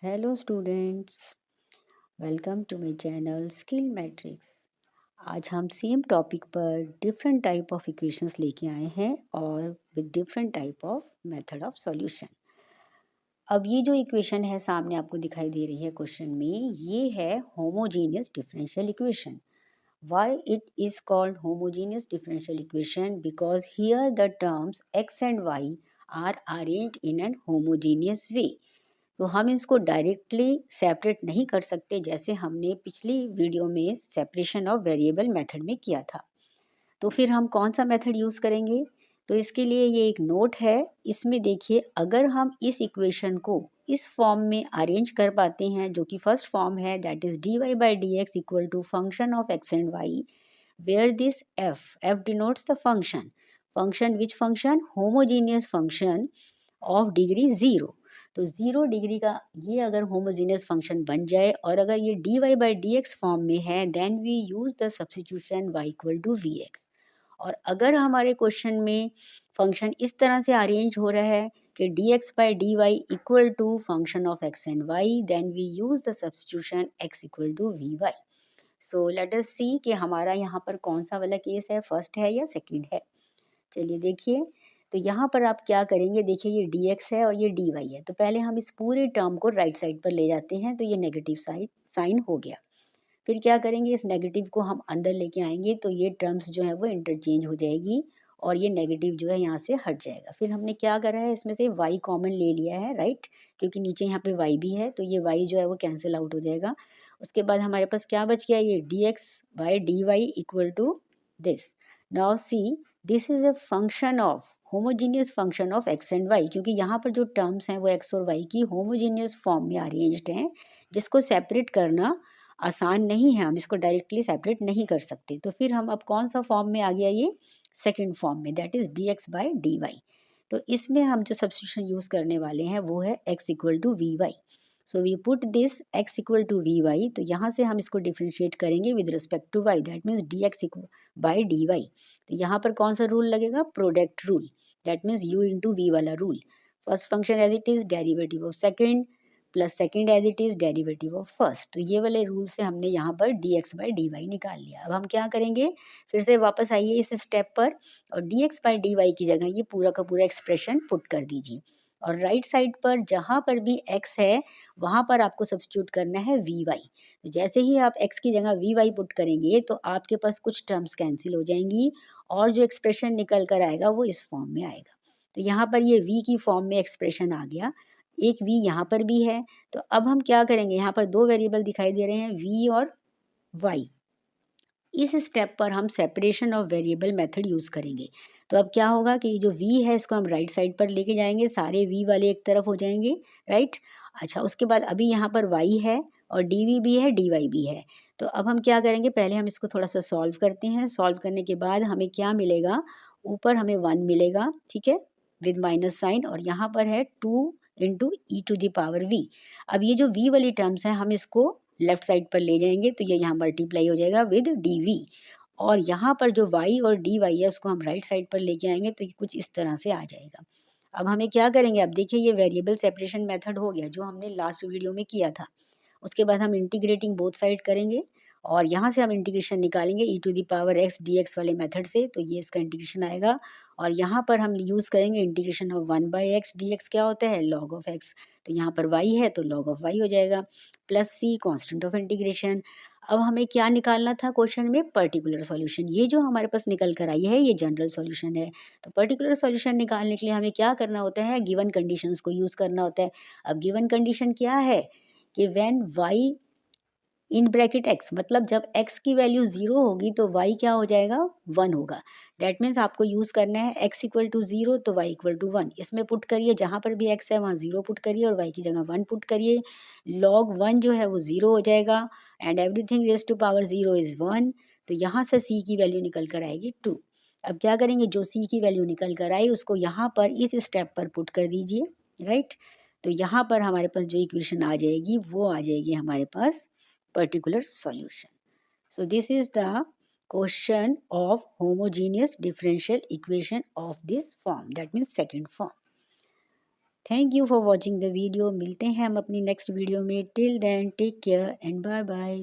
Hello students, welcome to my channel Skill Matrix. आज हम same topic पर different type of equations लेके आए हैं और with different type of method of solution. अब ये जो इक्वेशन है सामने आपको दिखाई दे रही है क्वेश्चन में, ये है homogeneous differential equation. Why it is called homogeneous differential equation? Because here the terms x and y are arranged in an homogeneous way. तो हम इसको डायरेक्टली सेपरेट नहीं कर सकते जैसे हमने पिछली वीडियो में सेपरेशन ऑफ वेरिएबल मेथड में किया था। तो फिर हम कौन सा मेथड यूज़ करेंगे? तो इसके लिए ये एक नोट है, इसमें देखिए अगर हम इस इक्वेशन को इस फॉर्म में अरेंज कर पाते हैं जो कि फर्स्ट फॉर्म है, that is d y by d x equal to function of x and y, where this f denotes the function which function homogeneous function of degree zero. तो zero degree का ये अगर homogeneous function बन जाए और अगर ये d y by d x form में है, then we use the substitution y equal to v x. और अगर हमारे क्वेश्चन में फंक्शन इस तरह से अरेंज हो रहा है कि d x by d y equal to function of x and y, then we use the substitution x equal to v y. So let us see कि हमारा यहाँ पर कौन सा वाला केस है, फर्स्ट है या सेकंड है। चलिए देखिए, तो यहाँ पर आप क्या करेंगे, देखिए ये dx है और ये dy है। तो पहले हम इस पूरे टर्म को राइट साइड पर ले जाते हैं, तो ये नेगेटिव साइन हो गया। फिर क्या करेंगे, इस नेगेटिव को हम अंदर लेके आएंगे तो ये टर्म्स जो है वो इंटरचेंज हो जाएगी और ये नेगेटिव जो है यहाँ से हट जाएगा। फिर हमने क्या करा है, इसमें से y कॉमन ले लिया है, राइट, क्योंकि नीचे यहाँ पे y भी है तो ये y जो है वो कैंसिल आउट हो जाएगा। उसके बाद हमारे पास क्या बच गया, ये dx by d y equal to this. Now see, this is a function of homogeneous function of x and y, क्योंकि यहाँ पर जो टर्म्स हैं वो एक्स और वाई की होमोजीनियस फॉर्म में अरेंज्ड हैं, जिसको सेपरेट करना आसान नहीं है, हम इसको डायरेक्टली सेपरेट नहीं कर सकते। तो फिर हम अब कौन सा फॉर्म में आ गया, ये सेकंड फॉर्म में, that is d x by d y. तो इसमें हम जो सब्स्टिट्यूशन यूज़ करने वाले हैं वो है x equal to v y. So we put this x equal to v y, तो यहाँ से हम इसको डिफ्रेंशिएट करेंगे with respect to y, that means d x by d y. तो यहाँ पर कौन सा रूल लगेगा, product rule, that means u into v वाला रूल। First function as it is, derivative of second plus second as it is derivative of first. तो ये वाले रूल से हमने यहाँ पर d x by d y निकाल लिया। अब हम क्या करेंगे, फिर से वापस आइए इस स्टेप पर और d x by d y की जगह ये पूरा का पूरा एक्सप्रेशन पुट कर दीजिए और राइट साइड पर जहाँ पर भी x है वहाँ पर आपको सब्स्टिट्यूट करना है वी वाई। तो जैसे ही आप x की जगह वी वाई पुट करेंगे तो आपके पास कुछ टर्म्स कैंसिल हो जाएंगी और जो एक्सप्रेशन निकल कर आएगा वो इस फॉर्म में आएगा। तो यहाँ पर ये v की फॉर्म में एक्सप्रेशन आ गया, एक v यहाँ पर भी है। तो अब हम क्या करेंगे, यहाँ पर दो वेरिएबल दिखाई दे रहे हैं v और y। इस स्टेप पर हम separation of variable method use करेंगे। तो अब क्या होगा कि जो v है इसको हम राइट साइड पर लेके जाएंगे, सारे v वाले एक तरफ हो जाएंगे, राइट। अच्छा, उसके बाद अभी यहाँ पर y है और dv भी है, dy भी है। तो अब हम क्या करेंगे, पहले हम इसको थोड़ा सा सॉल्व करते हैं। सॉल्व करने के बाद हमें क्या मिलेगा, ऊपर हमें 1 मिलेगा, ठीक है, विद माइनस साइन, और यहाँ पर है 2 into e to the power v। अब ये जो v वाली टर्म्स हैं हम इसको लेफ्ट साइड पर ले जाएंगे तो ये यहाँ मल्टीप्लाई हो जाएगा विद डी वी, और यहाँ पर जो y और डी वाई है उसको हम राइट साइड पर लेके आएंगे तो ये कुछ इस तरह से आ जाएगा। अब हमें क्या करेंगे, अब देखिए ये वेरिएबल सेपरेशन मेथड हो गया जो हमने लास्ट वीडियो में किया था। उसके बाद हम इंटीग्रेटिंग बोथ साइड करेंगे और यहाँ से हम इंटीग्रेशन निकालेंगे e to the power x d x वाले मेथड से, तो ये इसका इंटीग्रेशन आएगा। और यहाँ पर हम यूज़ करेंगे integration of 1 by x d x, क्या होता है, लॉग ऑफ एक्स। तो यहाँ पर y है तो लॉग ऑफ y हो जाएगा, plus c constant of integration. अब हमें क्या निकालना था क्वेश्चन में, पर्टिकुलर सॉल्यूशन। ये जो हमारे पास निकल कर आई है ये जनरल सॉल्यूशन है। तो पर्टिकुलर सॉल्यूशन निकालने के लिए हमें क्या करना होता है, गिवन कंडीशंस को यूज़ करना होता है। अब गिवन कंडीशन क्या है कि when y in bracket x, मतलब जब x की वैल्यू 0 होगी तो y क्या हो जाएगा, 1 होगा। दैट मीन्स आपको यूज़ करना है x इक्वल टू 0 तो y इक्वल टू 1, इसमें पुट करिए, जहाँ पर भी x है वहाँ 0 पुट करिए और y की जगह 1 पुट करिए। log 1 जो है वो 0 हो जाएगा and everything raise to power 0 is 1। तो यहाँ से c की वैल्यू निकल कर आएगी 2। अब क्या करेंगे, जो c की वैल्यू निकल कर आई उसको यहाँ पर इस स्टेप पर पुट कर दीजिए, राइट। तो यहाँ पर हमारे पास जो इक्वेशन आ जाएगी वो आ जाएगी हमारे पास particular solution. So this is the question of homogeneous differential equation of this form, that means second form. Thank you for watching the video. मिलते हैं हम अपनी नेक्स्ट वीडियो में। Till then take care and bye bye.